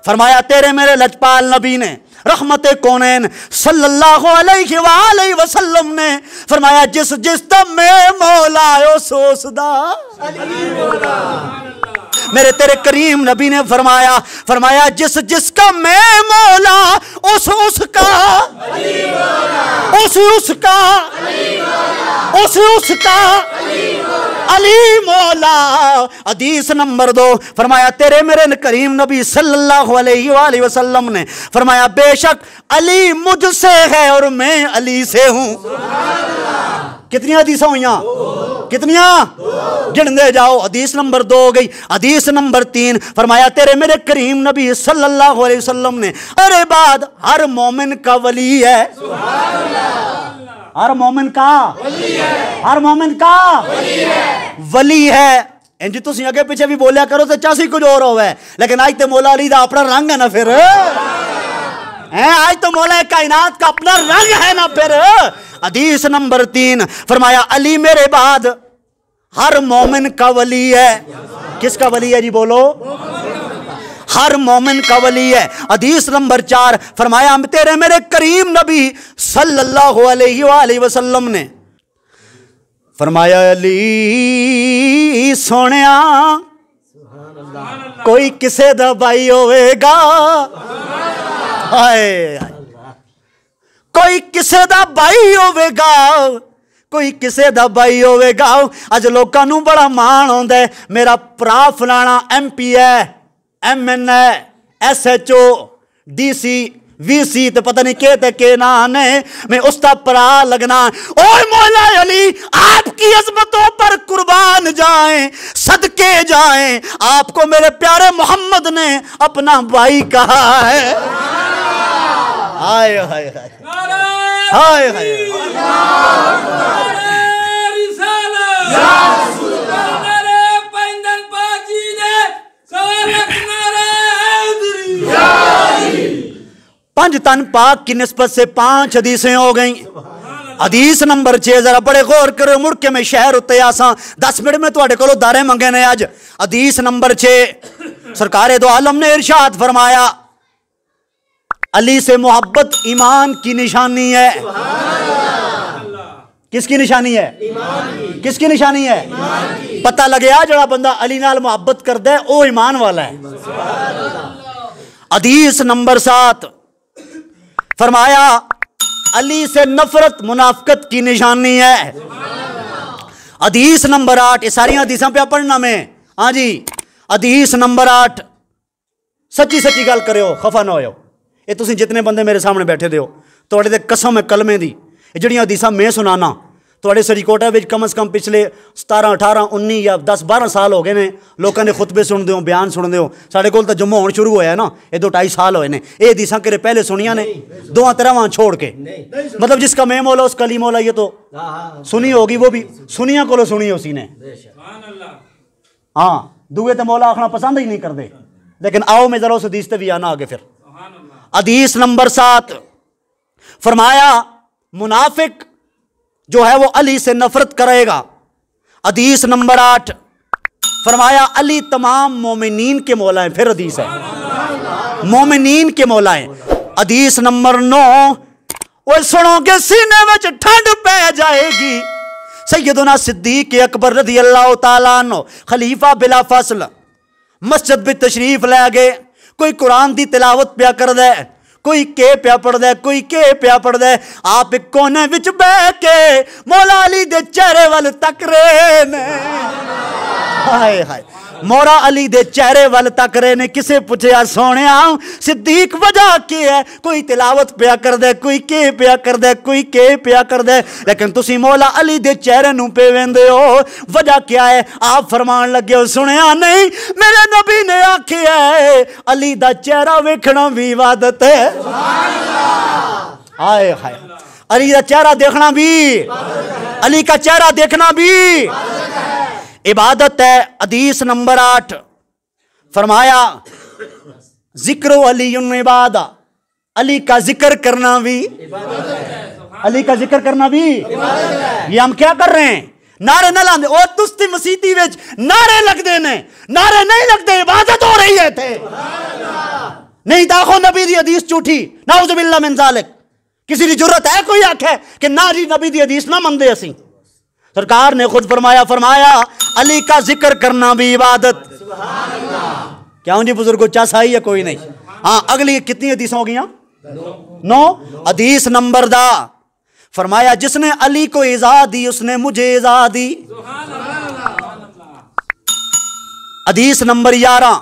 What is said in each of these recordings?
फरमाया तेरे मेरे लजपाल नबी ने रहमते कौनैन सल्लल्लाहु अलैहि वसल्लम ने फरमाया जिस जिस दा मैं मौला उस उस दा अली मौला। मेरे तेरे करीम नबी ने फरमाया जिस जिसका मैं मौला उस उसका अली मौला, उस उसका अली मौला, उस उसका अली मौला। हदीस नंबर 2 फरमाया तेरे मेरे करीम नबी सल्लल्लाहु अलैहि वसल्लम ने फरमाया बेशक अली मुझसे है और मैं अली से हूं। कितनी हदीसें हुई? कितनियां? गिन दे जाओ। हदीस नंबर 2 हो गई। हदीस नंबर 3 फरमाया तेरे मेरे करीम नबी सल्लल्लाहु अलैहि वसल्लम ने अरे बाद हर मोमिन का वली है। हर मोमिन का वली है, हर मोमिन का वली है। इंज तुम अगे पीछे भी बोलिया करो तो चासी कुछ और होवे, लेकिन आज तो मौला अली का अपना रंग है ना, फिर आज तो मौला कायनात का अपना रंग है ना। फिर हदीस नंबर 3 फरमाया अली मेरे बाद हर मोमिन का वली है। किसका वली है जी बोलो? हर मोमिन का वली है। हदीस नंबर 4 फरमाया तेरे मेरे करीम नबी सल्लल्लाहु अलैहि वसल्लम ने फरमाया अली सोनिया कोई किसे दा भाई होवेगा, हाय कोई किसे दा भाई होवेगा, कोई किसे दा भाई होवेगा। अज लोकां नूं बड़ा मान आउंदा है मेरा भरा फलाना MP है, MN है, SHO DC VC तो पता नहीं के ना ने, मैं उसका भरा लगना। ओए मौला अली आपकी अजमतों पर कुर्बान जाएं, सदके जाएं, आपको मेरे प्यारे मोहम्मद ने अपना भाई कहा है। हाय हाय हाय हाय हाय पंज तन पाक की निस्बत से 5 हदीसें हो गई। हदीस नंबर 6 जरा बड़े गौर करो, मुड़ के मैं शहर उत्ते आसा 10 मिनट में तुहाडे कोलों दारे मंगे ने। अज हदीस नंबर 6 सरकारे दो आलम ने इरशाद फरमाया अली से मोहब्बत ईमान की निशानी है। किसकी निशानी है? किसकी निशानी है? पता लगे जड़ा बंदा अली नाल मोहब्बत करदा है वो ईमान वाला है। हदीस नंबर 7 फरमाया अली से नफरत मुनाफिकत की निशानी है। हदीस नंबर 8 ये सारी हदीसां पे पढ़ना मैं। हाँ जी हदीस नंबर 8 सच्ची सच्ची गल करो, खफा ना हो। ये तुसीं जितने बंदे मेरे सामने बैठे दे हो तुहाडे ते कसम है कलमे दी, जिहड़ियां हदीसां मैं सुनाना तुहाडे सरीकोटा विच कम से कम पिछले 17 18 19 या 10 12 साल हो गए ने। लोगों ने खुतबे सुनदे हो, बयान सुनदे हो। साडे कोल तां जम्मू होण शुरू होया ना, ये 2-2.5 साल होए ने। ये हदीसां किरे पहले सुनिया ने 2-3 छोड़ के, मतलब जिसका मैं मौला उसका अली मौला, ये तो सुनी होगी, वो भी सुनिया कोलो सुनी उसी ने। हाँ दुए ते मौला आखना पसंद ही नहीं करते, लेकिन आओ मैं जरा उस हदीस ते भी आना आगे। फिर हदीस नंबर 7 फरमाया मुनाफिक जो है वो अली से नफरत करेगा। हदीस नंबर 8 फरमाया अली तमाम मोमिनीन के मौला है। फिर हदीस है मोमिनीन के मौला है। हदीस नंबर 9 वो सुनोगे सीने में ठंड पै जाएगी। सैयदुना सिद्दीक अकबर रज़ी अल्लाह तआला अन्हु खलीफा बिला फसल मस्जिद में तशरीफ लै गए। कोई कुरान की तिलावत पिया कर दे, कोई के पिया पढ़दा है, कोई के पिया पढ़दा है। आप एक कोने विच बह के मौला अली दे चेहरे वाल तक रहे ने। हाय हाय मौला अली दे चेहरे वाल तक रहे ने। किसे पूछया सोनिया सिद्दीक वजह की है? कोई तिलावत पिया कर दे, कोई के पिया कर दे, कोई के पिया कर दे, लेकिन तुसी मौला अली दे चेहरे नूं पे वेंदे हो, वजह क्या है? आप फरमान लगे हो सुनिया नहीं, मेरे नबी ने आखिया है अली दा चेहरा वेखना भी इबादत है। हाय हाय अली का चेहरा देखना भी, अली का चेहरा देखना भी इबादत है। हदीस नंबर 8 फरमाया जिक्र अली इबादा, अली का जिक्र करना भी, अली का जिक्र करना भी। ये हम क्या कर रहे हैं? नारे न लाते और तुस्ती मसीती विच नारे लगते ने, नारे नहीं लगते, इबादत हो रही है थे। नहीं दाखो नबी दी हदीस झूठी, नाउज़ुबिल्लाह मिन ज़ालिक। किसी की जरूरत है कोई आखे कि ना जी नबी दी हदीस ना मनदे असी। सरकार ने खुद फरमाया अली का जिक्र करना भी इबादत। क्यों जी बुजुर्गो, चासा ही है कोई नहीं। हाँ, अगली कितनी हदीस हो गई? 9। हदीस नंबर दा फरमाया जिसने अली को इज़ा दी उसने मुझे इज़ा दी। हदीस नंबर 11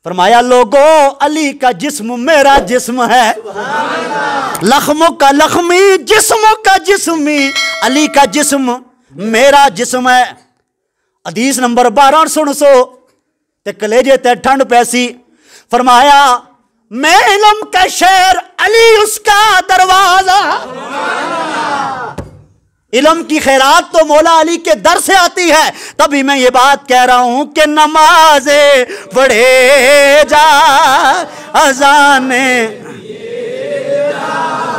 फरमाया लोगो अली का जिस्म मेरा जिस्म है, लख्मों का लख्मी जिस्मों का जिस्मी, अली का जिस्म मेरा जिस्म है। हदीस नंबर 12 सुन सो ते कलेजे ते ठंड पैसी। फरमाया मैं इल्म का शहर अली उसका दरवाजा। इल्म की खैरात तो मौला अली के दर से आती है। तभी मैं ये बात कह रहा हूं कि नमाजे पढ़े जा अजाने,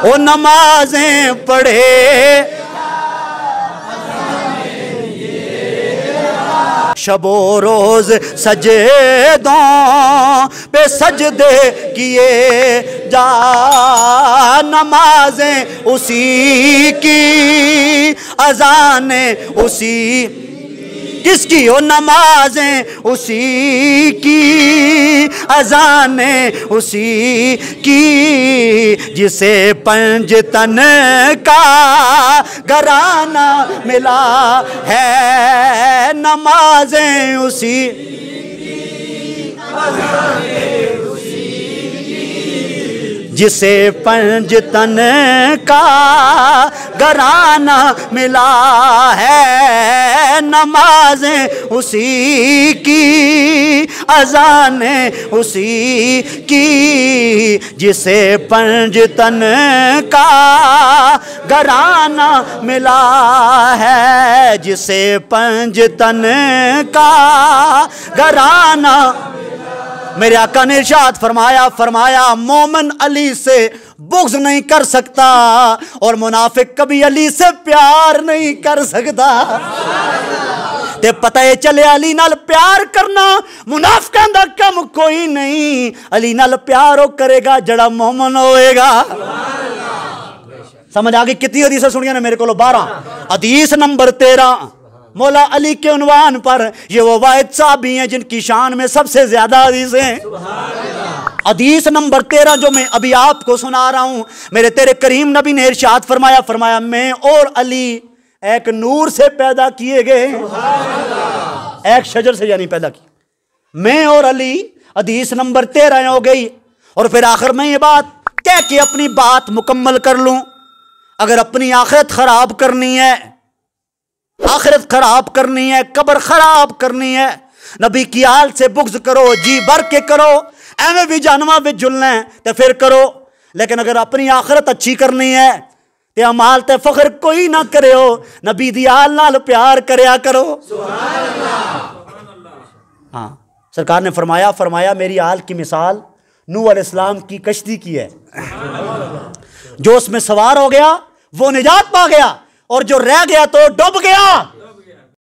ओ नमाजें पढ़े शबो रोज सजदों पे सजदे किए जा, नमाजें उसी की अजानें उसी किसकी, ओ नमाजें उसी की अजानें उसी की, जिसे पंजतन का घराना मिला है, नमाजें उसी जिसे पंजतन का घराना मिला है, नमाजें उसी की अजानें उसी की, जिसे पंजतन का घराना मिला है, जिसे पंजतन का घराना। मेरे आका ने इरशाद फरमाया मोमिन अली से बुग़्ज़ नहीं कर सकता और मुनाफिक कभी अली से प्यार नहीं कर सकता। ते पता है चले अली नाल प्यार करना मुनाफिकां दा कम कोई नहीं। अली नाल प्यार वो करेगा जड़ा मोमिन होएगा। समझ आ गई? कितनी हदीसें सुनिया ने मेरे को? 12। हदीस नंबर 13 मौला अली के उन्वान पर ये वो वाहिद साहबी हैं जिनकी शान में सबसे ज्यादा हदीसें हैं। हदीस नंबर 13 जो मैं अभी आपको सुना रहा हूं, मेरे तेरे करीम नबी ने इरशाद फरमाया मैं और अली एक नूर से पैदा किए गए, एक शजर से यानी पैदा की, मैं और अली। हदीस नंबर 13 हो गई। और फिर आखिर में ये बात कह के अपनी बात मुकम्मल कर लूं, अगर अपनी आखिरत खराब करनी है, आखिरत खराब करनी है, कब्र खराब करनी है, नबी की आल से बुग़्ज़ करो, जी भर के करो, एवं भी जानवा भी जुलना है तो फिर करो। लेकिन अगर अपनी आखिरत अच्छी करनी है तो अमाल ते फख्र कोई ना करे हो, नबी दी आल नाल प्यार करया करो। हाँ, सरकार ने फरमाया मेरी आल की मिसाल नूह अलैहिस्सलाम की कश्ती की है। जो उसमें सवार हो गया वो निजात पा गया और जो रह गया तो डूब गया।